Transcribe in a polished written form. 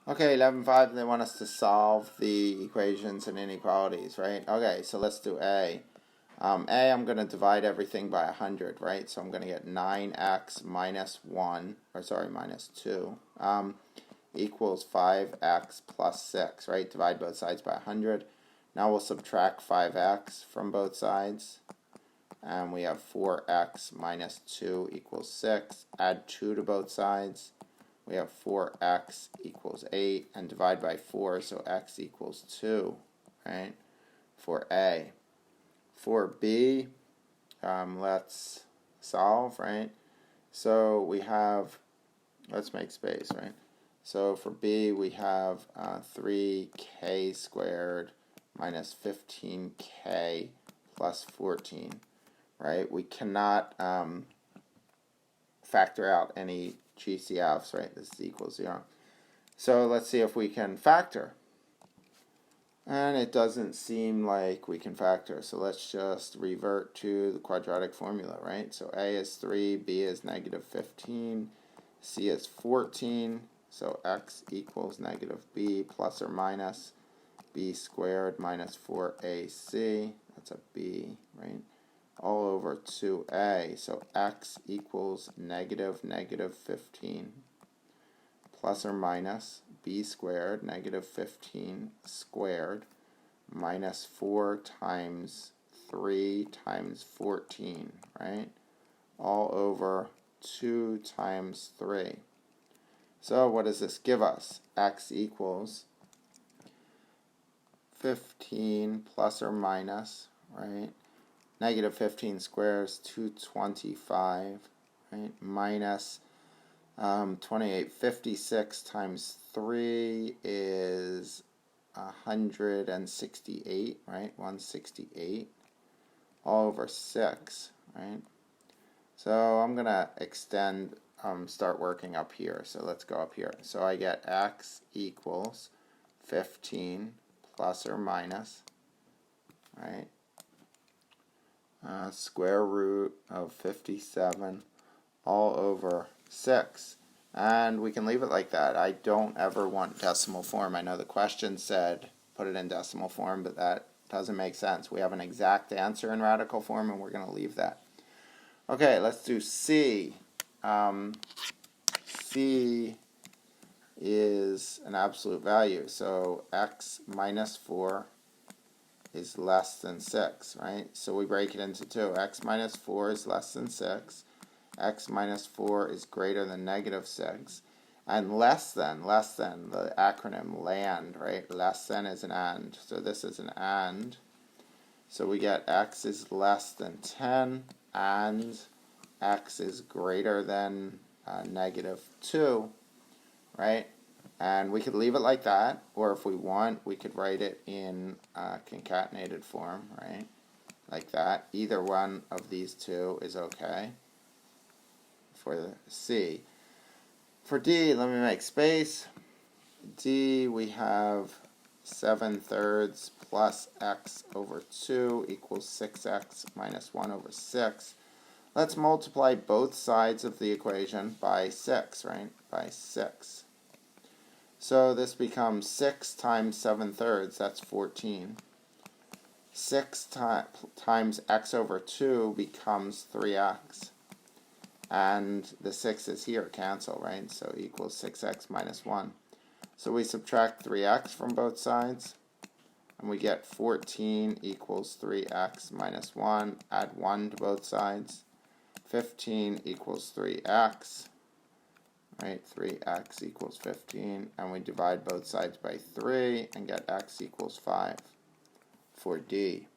Okay, 11.5, they want us to solve the equations and inequalities, right? Okay, so let's do A. I'm going to divide everything by 100, right? So I'm going to get 9x minus 1, or sorry, minus 2, equals 5x plus 6, right? Divide both sides by 100. Now we'll subtract 5x from both sides, and we have 4x minus 2 equals 6. Add 2 to both sides. We have 4x equals 8, and divide by 4, so x equals 2, right, for A. For B, let's solve, right? So we have, let's make space, right? So for B, we have 3k squared minus 15k plus 14, right? We cannot factor out any GCFs, right? This is equals 0. So let's see if we can factor. And it doesn't seem like we can factor, so let's just revert to the quadratic formula, right? So A is 3, B is negative 15, C is 14, so x equals negative b plus or minus b squared minus 4ac, that's a b, right? All over 2a, so x equals negative 15 plus or minus b squared negative 15 squared minus 4 times 3 times 14, right? All over 2 times 3. So what does this give us? X equals 15 plus or minus, right? Negative 15 squared is 225, right? Minus 2856 times 3 is 168, right? 168 all over 6, right? So I'm going to extend, start working up here. So let's go up here. So I get x equals 15 plus or minus, right? Square root of 57 all over 6. And we can leave it like that. I don't ever want decimal form. I know the question said put it in decimal form, but that doesn't make sense. We have an exact answer in radical form, and we're going to leave that. Okay, let's do C. C is an absolute value, so x minus 4 is less than 6, right? So we break it into 2. X minus 4 is less than 6. X minus 4 is greater than negative 6. And less than, the acronym LAND, right? Less than is an AND. So this is an AND. So we get x is less than 10 and x is greater than negative 2, right? And we could leave it like that, or if we want, we could write it in concatenated form, right? Like that. Either one of these two is okay for the C. For D, let me make space. D, we have 7/3 plus x over 2 equals 6x minus 1 over 6. Let's multiply both sides of the equation by 6, right? By 6. So this becomes 6 times 7/3, that's 14. 6 times x over 2 becomes 3x. And the 6 is here, cancel, right? So equals 6x minus 1. So we subtract 3x from both sides, and we get 14 equals 3x minus 1. Add 1 to both sides. 15 equals 3x, right? 3x equals 15, and we divide both sides by 3 and get x equals 5 for D.